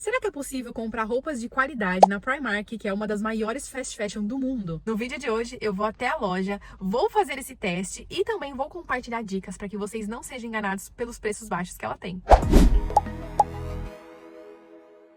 Será que é possível comprar roupas de qualidade na Primark, que é uma das maiores fast fashion do mundo? No vídeo de hoje eu vou até a loja, vou fazer esse teste e também vou compartilhar dicas para que vocês não sejam enganados pelos preços baixos que ela tem.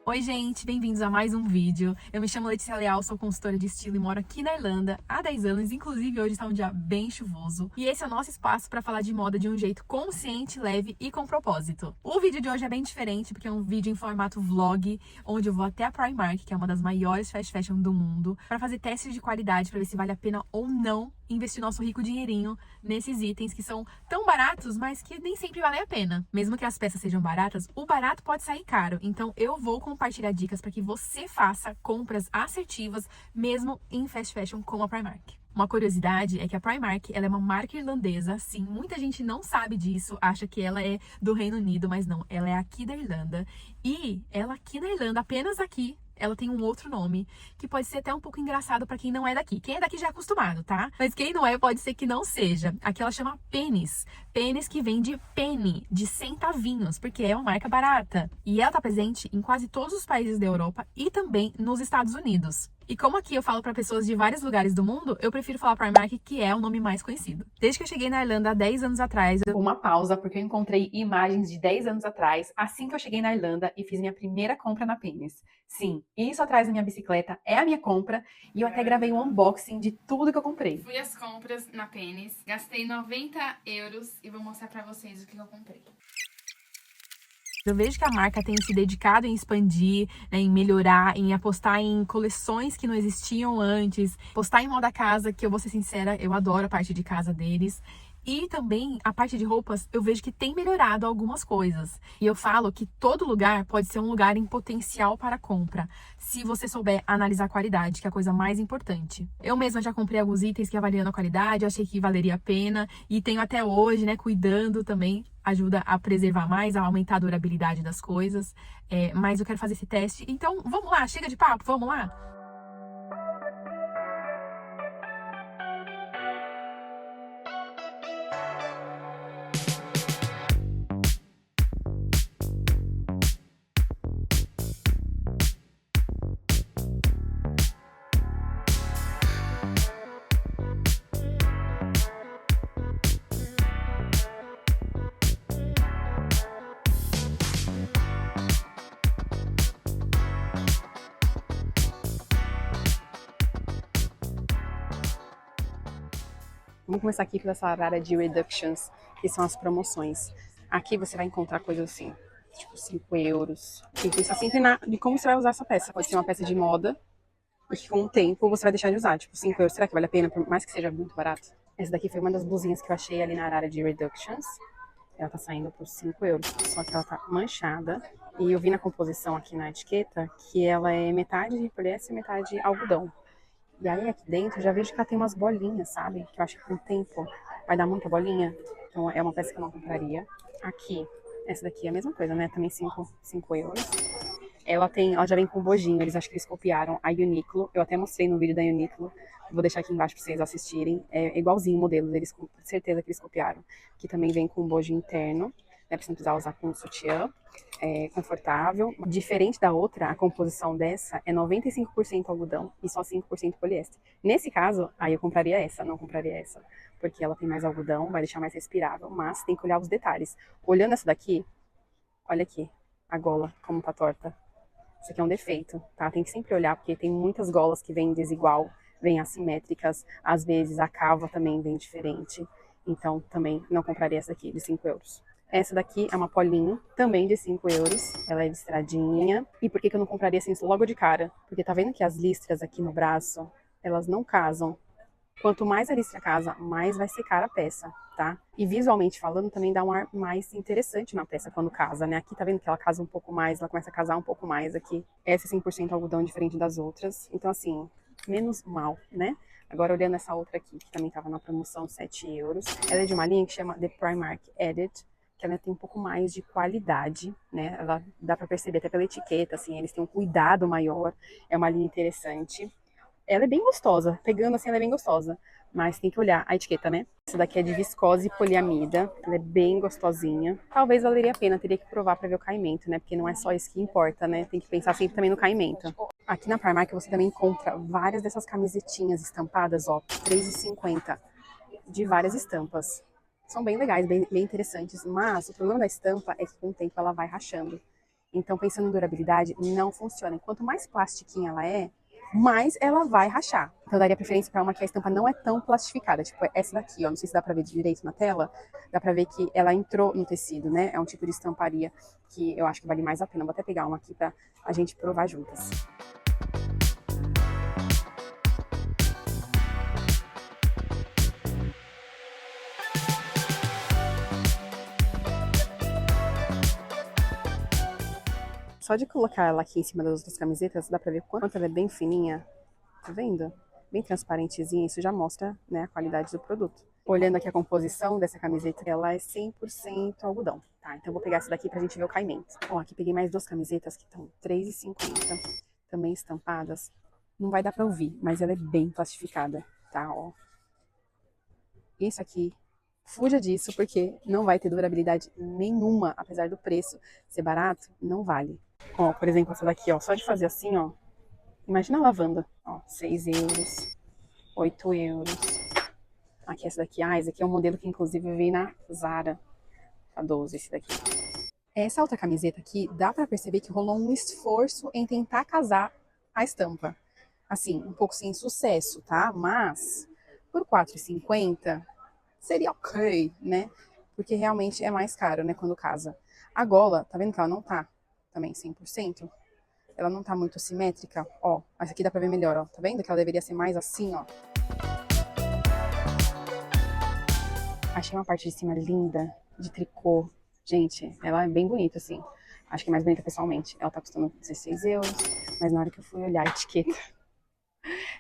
Oi gente, bem-vindos a mais um vídeo. Eu me chamo Letícia Leal, sou consultora de estilo e moro aqui na Irlanda há 10 anos, inclusive hoje está um dia bem chuvoso. E esse é o nosso espaço para falar de moda de um jeito consciente, leve e com propósito. O vídeo de hoje é bem diferente porque é um vídeo em formato vlog, onde eu vou até a Primark, que é uma das maiores fast fashion do mundo, para fazer testes de qualidade para ver se vale a pena ou não investir nosso rico dinheirinho nesses itens que são tão baratos, mas que nem sempre valem a pena. Mesmo que as peças sejam baratas, o barato pode sair caro. Então eu vou compartilhar dicas para que você faça compras assertivas, mesmo em fast fashion como a Primark. Uma curiosidade é que a Primark, ela é uma marca irlandesa, sim, muita gente não sabe disso, acha que ela é do Reino Unido, mas não, ela é aqui da Irlanda. E ela aqui na Irlanda, apenas aqui, ela tem um outro nome, que pode ser até um pouco engraçado para quem não é daqui. Quem é daqui já é acostumado, tá? Mas quem não é, pode ser que não seja. Aqui ela chama Pennies. Pennies que vem de penny, de centavinhos, porque é uma marca barata. E ela tá presente em quase todos os países da Europa e também nos Estados Unidos. E como aqui eu falo para pessoas de vários lugares do mundo, eu prefiro falar Primark, que é o nome mais conhecido. Desde que eu cheguei na Irlanda há 10 anos atrás, eu dei uma pausa porque eu encontrei imagens de 10 anos atrás, assim que eu cheguei na Irlanda e fiz minha primeira compra na Pennies. Sim, isso atrás da minha bicicleta é a minha compra e eu até gravei um unboxing de tudo que eu comprei. Fui às compras na Pennies, gastei 90 euros e vou mostrar pra vocês o que eu comprei. Eu vejo que a marca tem se dedicado em expandir, né, em melhorar, em apostar em coleções que não existiam antes, apostar em moda casa, que eu vou ser sincera, eu adoro a parte de casa deles. E também a parte de roupas, eu vejo que tem melhorado algumas coisas. E eu falo que todo lugar pode ser um lugar em potencial para compra, se você souber analisar a qualidade, que é a coisa mais importante. Eu mesma já comprei alguns itens que avaliando a qualidade, eu achei que valeria a pena e tenho até hoje, né, cuidando também. Ajuda a preservar mais, a aumentar a durabilidade das coisas. Mas eu quero fazer esse teste. Então, vamos lá, chega de papo, vamos lá? Vamos começar aqui pela área de reductions, que são as promoções. Aqui você vai encontrar coisas assim, tipo 5 euros. E pensa sempre de como você vai usar essa peça. Pode ser uma peça de moda, e que com o tempo você vai deixar de usar. Tipo, 5 euros, será que vale a pena, por mais que seja muito barato? Essa daqui foi uma das blusinhas que eu achei ali na área de reductions. Ela tá saindo por 5 euros, só que ela tá manchada. E eu vi na composição aqui na etiqueta que ela é metade poliéster e metade algodão. E aí aqui dentro eu já vejo que ela tem umas bolinhas, sabe? Que eu acho que com o tempo vai dar muita bolinha. Então é uma peça que eu não compraria. Aqui, essa daqui é a mesma coisa, né? Também 5 euros. Ela já vem com bojinho, eles acho que eles copiaram a Uniqlo. Eu até mostrei no vídeo da Uniqlo. Vou deixar aqui embaixo pra vocês assistirem. É igualzinho o modelo, eles com certeza que eles copiaram. Que também vem com bojo interno, né? Pra você não precisar usar com sutiã. É confortável. Diferente da outra, a composição dessa é 95% algodão e só 5% poliéster. Nesse caso, aí eu compraria essa, não compraria essa. Porque ela tem mais algodão, vai deixar mais respirável, mas tem que olhar os detalhes. Olhando essa daqui, olha aqui, a gola, como tá torta. Isso aqui é um defeito, tá? Tem que sempre olhar, porque tem muitas golas que vêm desigual, vêm assimétricas, às vezes a cava também vem diferente. Então, também não compraria essa aqui, de 5 euros. Essa daqui é uma polinho, também de 5 euros. Ela é listradinha. E por que eu não compraria assim logo de cara? Porque tá vendo que as listras aqui no braço, elas não casam. Quanto mais a listra casa, mais vai ser cara a peça, tá? E visualmente falando, também dá um ar mais interessante na peça quando casa, né? Aqui tá vendo que ela casa um pouco mais, ela começa a casar um pouco mais aqui. Essa é 100% algodão, diferente das outras. Então, assim, menos mal, né? Agora, olhando essa outra aqui, que também tava na promoção, 7 euros. Ela é de uma linha que chama The Primark Edit, que ela tem um pouco mais de qualidade, né? Ela dá pra perceber até pela etiqueta, assim, eles têm um cuidado maior. É uma linha interessante. Ela é bem gostosa, pegando assim, ela é bem gostosa. mas tem que olhar a etiqueta, né? Essa daqui é de viscose poliamida, ela é bem gostosinha. Talvez valeria a pena, teria que provar para ver o caimento, né? Porque não é só isso que importa, né? Tem que pensar sempre também no caimento. Aqui na Primark você também encontra várias dessas camisetinhas estampadas, ó, R$3,50, de várias estampas. São bem legais, bem interessantes, mas o problema da estampa é que com o tempo ela vai rachando. Então, pensando em durabilidade, não funciona. Quanto mais plastiquinha ela é, mais ela vai rachar. Então, eu daria preferência para uma que a estampa não é tão plastificada. Tipo, essa daqui, ó. Não sei se dá para ver direito na tela. Dá para ver que ela entrou no tecido, né? É um tipo de estamparia que eu acho que vale mais a pena. Vou até pegar uma aqui para a gente provar juntas. Só de colocar ela aqui em cima das outras camisetas, dá pra ver quanto ela é bem fininha. Tá vendo? Bem transparentezinha, isso já mostra, né, a qualidade do produto. Olhando aqui a composição dessa camiseta, ela é 100% algodão, tá? Então eu vou pegar essa daqui pra gente ver o caimento. Ó, aqui peguei mais duas camisetas que estão R$3,50, também estampadas. Não vai dar pra ouvir, mas ela é bem plastificada, tá? Ó. Isso aqui, fuja disso, porque não vai ter durabilidade nenhuma, apesar do preço ser barato, não vale. Ó, por exemplo, essa daqui, ó, só de fazer assim, ó, imagina a lavanda, ó, 6 euros, 8 euros. Aqui essa daqui, esse aqui é um modelo que inclusive veio na Zara, a 12 esse daqui. Essa outra camiseta aqui, dá pra perceber que rolou um esforço em tentar casar a estampa. Assim, um pouco sem sucesso, tá? Mas, por R$4,50, seria ok, né? Porque realmente é mais caro, né, quando casa. A gola, tá vendo que ela não tá também 100%? Ela não tá muito simétrica, ó. Essa aqui dá pra ver melhor, ó. Tá vendo que ela deveria ser mais assim, ó. Achei uma parte de cima linda, de tricô. Gente, ela é bem bonita, assim. Acho que é mais bonita pessoalmente. Ela tá custando 16 euros, mas na hora que eu fui olhar a etiqueta,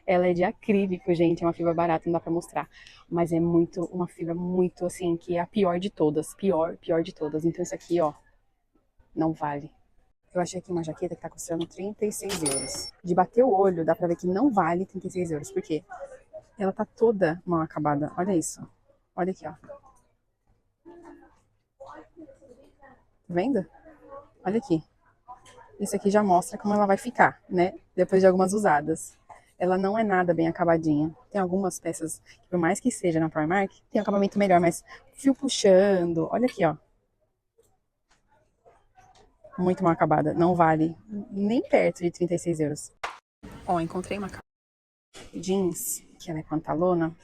ela é de acrílico, gente. É uma fibra barata, não dá pra mostrar. Mas é muito, uma fibra muito, assim, que é a pior de todas. Pior de todas. Então isso aqui, ó, não vale. Eu achei aqui uma jaqueta que tá custando 36 euros. De bater o olho, dá pra ver que não vale 36 euros. Por quê? Ela tá toda mal acabada. Olha isso. Olha aqui, ó. Tá vendo? Olha aqui. Isso aqui já mostra como ela vai ficar, né? Depois de algumas usadas. Ela não é nada bem acabadinha. Tem algumas peças que, por mais que seja na Primark, tem um acabamento melhor, mas fio puxando. Olha aqui, ó. Muito mal acabada. Não vale nem perto de 36 euros. Ó, encontrei uma jeans, que ela é pantalona,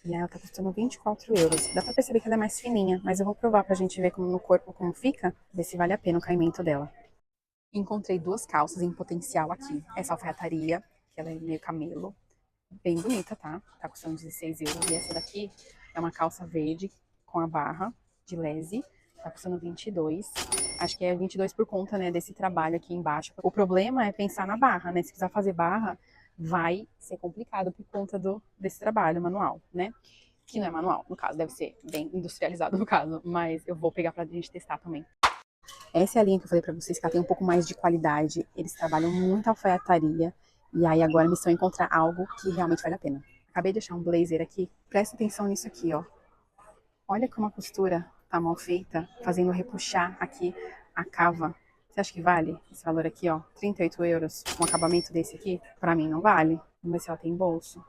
e ela tá custando 24 euros. Dá pra perceber que ela é mais fininha, mas eu vou provar pra gente ver como no corpo como fica, ver se vale a pena o caimento dela. Encontrei duas calças em potencial aqui. Essa alfaiataria, que ela é meio camelo, bem bonita, tá? Tá custando 16 euros. E essa daqui é uma calça verde com a barra de lese, tá custando 22. Acho que é 22 por conta, né, desse trabalho aqui embaixo. O problema é pensar na barra, né? Se quiser fazer barra, vai ser complicado por conta desse trabalho manual, né? Que não é manual, no caso, deve ser bem industrializado no caso, mas eu vou pegar pra gente testar também. Essa é a linha que eu falei pra vocês, que ela tem um pouco mais de qualidade. Eles trabalham muito a alfaiataria, e aí agora a missão é encontrar algo que realmente vale a pena. Acabei de achar um blazer aqui, presta atenção nisso aqui, ó. Olha como a costura tá mal feita, fazendo repuxar aqui a cava. Você acha que vale esse valor aqui, ó? 38 euros, um acabamento desse aqui? Pra mim não vale. Vamos ver se ela tem bolso.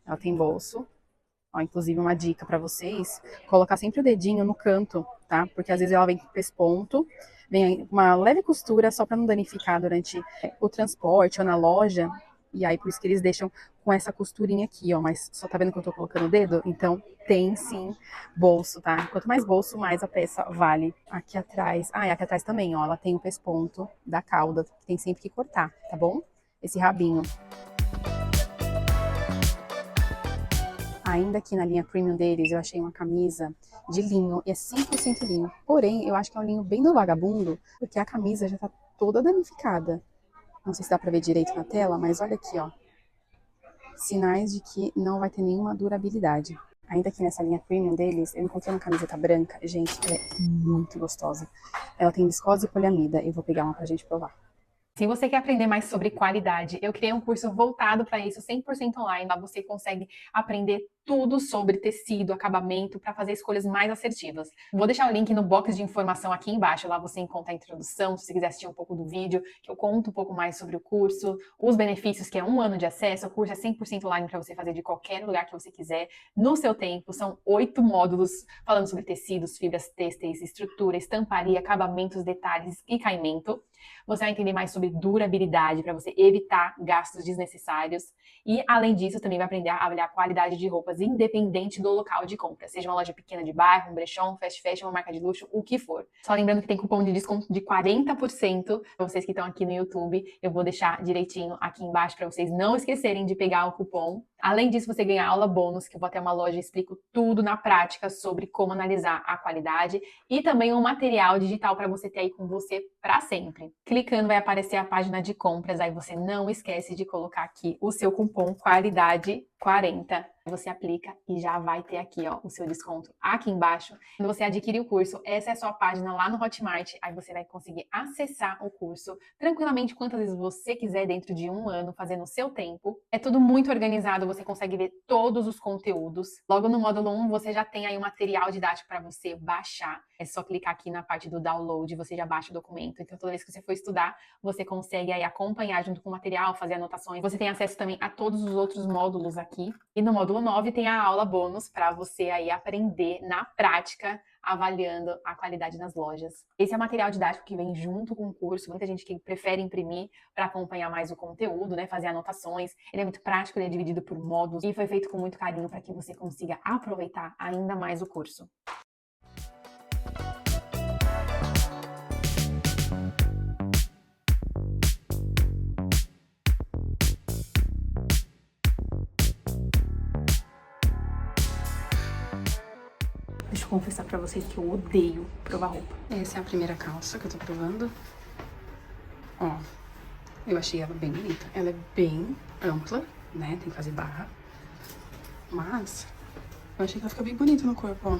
Ela tem bolso. Ó, inclusive uma dica pra vocês, colocar sempre o dedinho no canto, tá? Porque às vezes ela vem com pesponto, vem uma leve costura só pra não danificar durante o transporte ou na loja. E aí por isso que eles deixam com essa costurinha aqui, ó. Mas só tá vendo que eu tô colocando o dedo? Então tem sim bolso, tá? Quanto mais bolso, mais a peça vale. Aqui atrás, e aqui atrás também, ó. Ela tem o pesponto da cauda, que tem sempre que cortar, tá bom? Esse rabinho. Ainda aqui na linha premium deles, eu achei uma camisa de linho, e é 100% linho. Porém, eu acho que é um linho bem do vagabundo, porque a camisa já tá toda danificada. Não sei se dá pra ver direito na tela, mas olha aqui, ó. Sinais de que não vai ter nenhuma durabilidade. Ainda aqui nessa linha premium deles, eu encontrei uma camiseta branca. Gente, ela é muito gostosa. Ela tem viscose e poliamida. Eu vou pegar uma pra gente provar. Se você quer aprender mais sobre qualidade, eu criei um curso voltado para isso, 100% online. Lá você consegue aprender tudo sobre tecido, acabamento, para fazer escolhas mais assertivas. Vou deixar o link no box de informação aqui embaixo, lá você encontra a introdução, se você quiser assistir um pouco do vídeo, que eu conto um pouco mais sobre o curso, os benefícios, que é 1 ano de acesso, o curso é 100% online para você fazer de qualquer lugar que você quiser, no seu tempo, são 8 módulos falando sobre tecidos, fibras têxteis, estrutura, estamparia, acabamentos, detalhes e caimento. Você vai entender mais sobre durabilidade para você evitar gastos desnecessários e, além disso, também vai aprender a avaliar a qualidade de roupas independente do local de compra, seja uma loja pequena de bairro, um brechó, um fast fashion, uma marca de luxo, o que for. Só lembrando que tem cupom de desconto de 40% para vocês que estão aqui no YouTube. Eu vou deixar direitinho aqui embaixo para vocês não esquecerem de pegar o cupom. Além disso, você ganha aula bônus, que eu vou até uma loja e explico tudo na prática sobre como analisar a qualidade e também um material digital para você ter aí com você para sempre. Clicando vai aparecer a página de compras, aí você não esquece de colocar aqui o seu cupom qualidade 40. Você aplica e já vai ter aqui, ó, o seu desconto aqui embaixo. Quando você adquirir o curso, essa é a sua página lá no Hotmart, aí você vai conseguir acessar o curso tranquilamente quantas vezes você quiser dentro de 1 ano, fazendo o seu tempo. É tudo muito organizado, você consegue ver todos os conteúdos. Logo no módulo 1, você já tem aí um material didático para você baixar. É só clicar aqui na parte do download, você já baixa o documento. Então, toda vez que você for estudar, você consegue aí acompanhar junto com o material, fazer anotações. Você tem acesso também a todos os outros módulos aqui. E no módulo 9 tem a aula bônus para você aí aprender na prática, avaliando a qualidade nas lojas. Esse é o material didático que vem junto com o curso. Muita gente que prefere imprimir para acompanhar mais o conteúdo, né, fazer anotações. Ele é muito prático, ele é dividido por módulos e foi feito com muito carinho para que você consiga aproveitar ainda mais o curso. Deixa eu confessar pra vocês que eu odeio provar roupa. Essa é a primeira calça que eu tô provando. Ó, eu achei ela bem bonita. Ela é bem ampla, né? Tem que fazer barra. Mas eu achei que ela fica bem bonita no corpo, ó.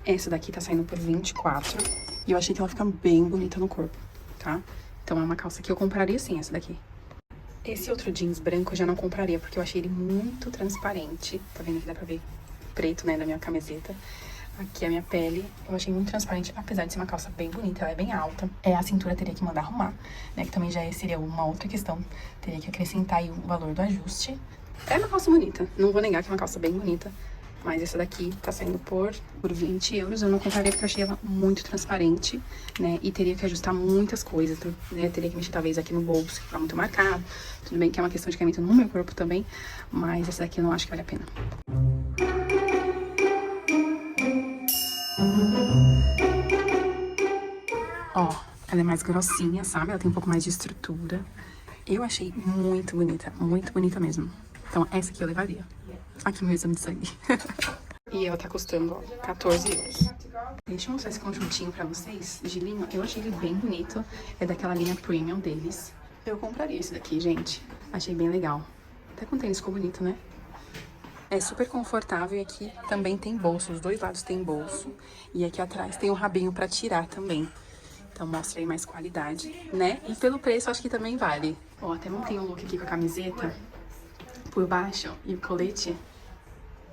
Essa daqui tá saindo por 24. E eu achei que ela fica bem bonita no corpo, tá? Então é uma calça que eu compraria sim, essa daqui. Esse outro jeans branco eu já não compraria, porque eu achei ele muito transparente. Tá vendo que dá pra ver preto, né, da minha camiseta. Aqui a minha pele, eu achei muito transparente, apesar de ser uma calça bem bonita, ela é bem alta. A cintura teria que mandar arrumar, né, que também já seria uma outra questão. Teria que acrescentar aí o valor do ajuste. É uma calça bonita, não vou negar que é uma calça bem bonita. Mas essa daqui tá saindo por 20 euros. Eu não compraria porque eu achei ela muito transparente, né? E teria que ajustar muitas coisas, né? Teria que mexer talvez aqui no bolso, que tá muito marcado. Tudo bem que é uma questão de caimento no meu corpo também, mas essa daqui eu não acho que vale a pena. Ó, ela é mais grossinha, sabe? Ela tem um pouco mais de estrutura. Eu achei muito bonita mesmo. Então essa aqui eu levaria. Aqui meu exame de sangue. E ela tá custando, ó, 14 euros. Deixa eu mostrar esse conjuntinho pra vocês, de linho. Eu achei ele bem bonito. É daquela linha premium deles. Eu compraria esse daqui, gente. Achei bem legal. Até com tênis ficou bonito, né? É super confortável e aqui também tem bolso. Os dois lados tem bolso. E aqui atrás tem um rabinho pra tirar também. Então mostra aí mais qualidade, né? E pelo preço acho que também vale. Ó, até montei um look aqui com a camiseta por baixo e o colete.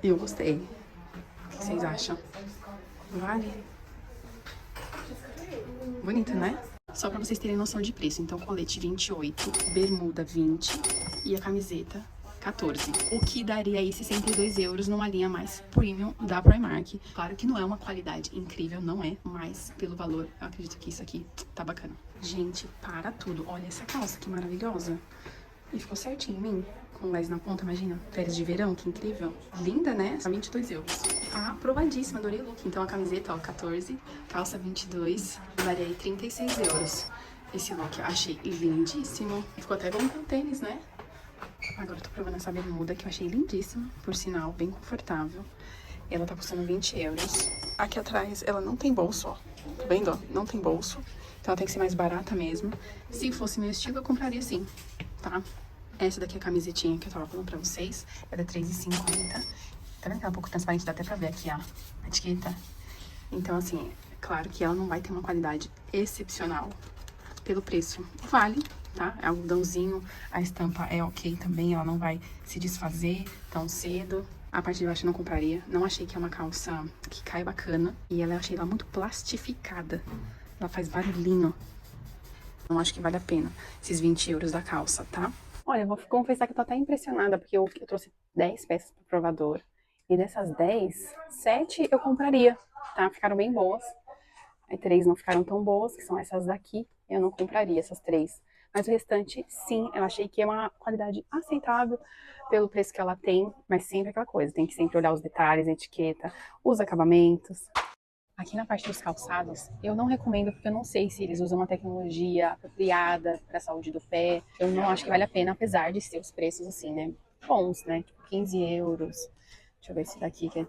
E eu gostei. O que vocês acham? Vale? Bonito, né? Só pra vocês terem noção de preço. Então, colete 28, bermuda 20 e a camiseta 14. O que daria aí 62 euros numa linha mais premium da Primark. Claro que não é uma qualidade incrível, não é. Mas pelo valor, eu acredito que isso aqui tá bacana. Gente, para tudo. Olha essa calça, que maravilhosa. E ficou certinho em mim. Com lés na ponta, imagina. Férias de verão, que incrível. Linda, né? 22 euros. Aprovadíssima, adorei o look. Então a camiseta, ó, 14. Calça 22. Daria aí 36 euros. Esse look eu achei lindíssimo. Ficou até bom com o tênis, né? Agora eu tô provando essa bermuda que eu achei lindíssima. Por sinal, bem confortável. Ela tá custando 20 euros. Aqui atrás ela não tem bolso, ó. Tá vendo, ó? Não tem bolso. Então ela tem que ser mais barata mesmo. Se fosse meu estilo, eu compraria sim, tá? Essa daqui é a camisetinha que eu tava falando pra vocês. Ela é R$3,50. Tá vendo que ela é um pouco transparente? Dá até pra ver aqui, ó, a etiqueta. Então, assim, claro que ela não vai ter uma qualidade excepcional pelo preço. Vale, tá? É algodãozinho, a estampa é ok também, ela não vai se desfazer tão cedo. A parte de baixo eu não compraria. Não achei que é uma calça que cai bacana. E ela, eu achei ela muito plastificada. Ela faz barulhinho. Não acho que vale a pena esses 20 euros da calça, tá? Olha, eu vou confessar que eu tô até impressionada, porque eu trouxe 10 peças pro provador. E dessas 10, 7 eu compraria, tá? Ficaram bem boas. Aí 3 não ficaram tão boas, que são essas daqui. Eu não compraria essas 3. Mas o restante, sim, eu achei que é uma qualidade aceitável pelo preço que ela tem. Mas sempre aquela coisa, tem que sempre olhar os detalhes, a etiqueta, os acabamentos. Aqui na parte dos calçados, eu não recomendo porque eu não sei se eles usam uma tecnologia apropriada para a saúde do pé. Eu não acho que vale a pena, apesar de ser os preços assim, né? Bons, né? Tipo 15 euros. Deixa eu ver esse daqui que é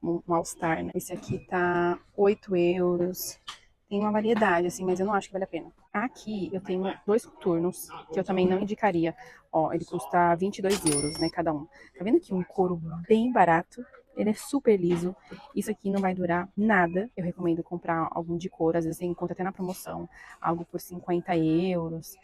um All-Star, né?Esse aqui tá 8 euros. Tem uma variedade, assim, mas eu não acho que vale a pena. Aqui eu tenho 2 coturnos, que eu também não indicaria. Ó, ele custa 22 euros, né, cada um. Tá vendo aqui um couro bem barato? Ele é super liso. Isso aqui não vai durar nada. Eu recomendo comprar algum de couro. Às vezes você encontra até na promoção. Algo por 50 euros.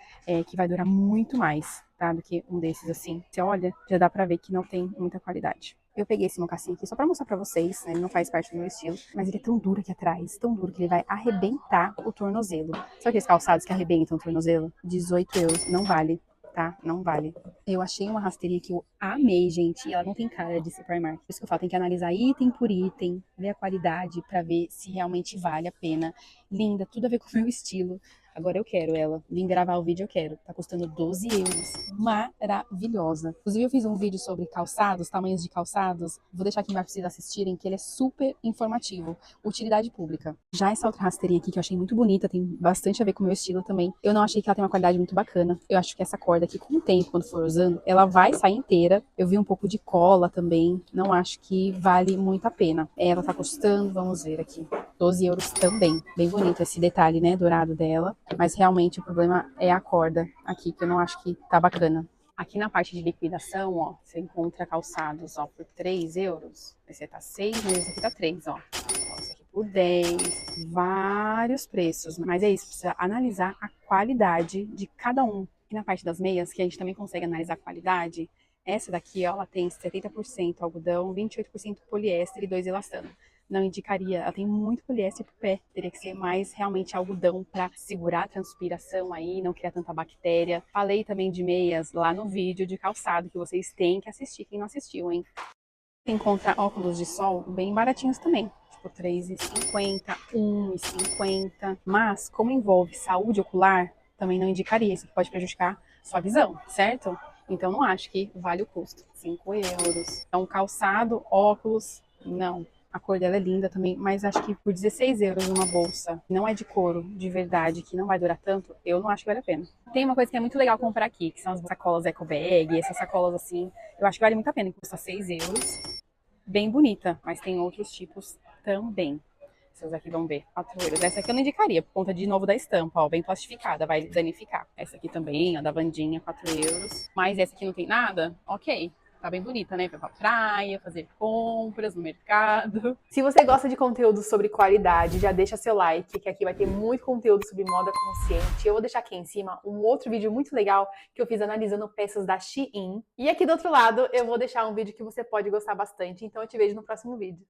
Que vai durar muito mais, tá? Do que um desses assim. Você olha, já dá pra ver que não tem muita qualidade. Eu peguei esse mocassim aqui só pra mostrar pra vocês, né? Ele não faz parte do meu estilo, mas ele é tão duro aqui atrás, tão duro que ele vai arrebentar o tornozelo. Sabe aqueles calçados que arrebentam o tornozelo? 18 euros, não vale, tá? Não vale. Eu achei uma rasteirinha que eu amei, gente, e ela não tem cara de ser Primark. Por isso que eu falo, tem que analisar item por item, ver a qualidade pra ver se realmente vale a pena. Linda, tudo a ver com o meu estilo. Agora eu quero ela. Vim gravar o vídeo, eu quero. Tá custando 12 euros. Maravilhosa. Inclusive, eu fiz um vídeo sobre calçados, tamanhos de calçados. Vou deixar aqui embaixo pra vocês assistirem, que ele é super informativo. Utilidade pública. Já essa outra rasteirinha aqui, que eu achei muito bonita, tem bastante a ver com o meu estilo também. Eu não achei que ela tem uma qualidade muito bacana. Eu acho que essa corda aqui, com o tempo, quando for usando, ela vai sair inteira. Eu vi um pouco de cola também. Não acho que vale muito a pena. Ela tá custando, vamos ver aqui, 12 euros também. Bem bonito esse detalhe, né, dourado dela. Mas realmente o problema é a corda aqui, que eu não acho que tá bacana. Aqui na parte de liquidação, ó, você encontra calçados, ó, por 3 euros. Esse tá 6, mas esse aqui tá 3, ó. Esse aqui por 10. Vários preços. Mas é isso, precisa analisar a qualidade de cada um. E na parte das meias, que a gente também consegue analisar a qualidade, essa daqui, ó, ela tem 70% algodão, 28% poliéster e 2 elastano. Não indicaria, ela tem muito poliéster pro pé. Teria que ser mais realmente algodão para segurar a transpiração aí, não criar tanta bactéria. Falei também de meias lá no vídeo de calçado, que vocês têm que assistir, quem não assistiu, hein? Você encontra óculos de sol bem baratinhos também. Tipo, R$3,50, R$1,50. Mas, como envolve saúde ocular, também não indicaria. Isso pode prejudicar sua visão, certo? Então, não acho que vale o custo. 5 euros. Então, calçado, óculos, não. A cor dela é linda também, mas acho que por 16 euros uma bolsa, não é de couro, de verdade, que não vai durar tanto, eu não acho que vale a pena. Tem uma coisa que é muito legal comprar aqui, que são as sacolas eco bag, essas sacolas assim, eu acho que vale muito a pena, que custa 6 euros. Bem bonita, mas tem outros tipos também. Essas aqui vão ver, 4 euros. Essa aqui eu não indicaria, por conta de novo da estampa, ó, bem plastificada, vai danificar. Essa aqui também, a da Vandinha, 4 euros. Mas essa aqui não tem nada, ok. Tá bem bonita, né? Pra ir pra praia, fazer compras no mercado. Se você gosta de conteúdo sobre qualidade, já deixa seu like, que aqui vai ter muito conteúdo sobre moda consciente. Eu vou deixar aqui em cima um outro vídeo muito legal que eu fiz analisando peças da Shein. E aqui do outro lado eu vou deixar um vídeo que você pode gostar bastante. Então eu te vejo no próximo vídeo.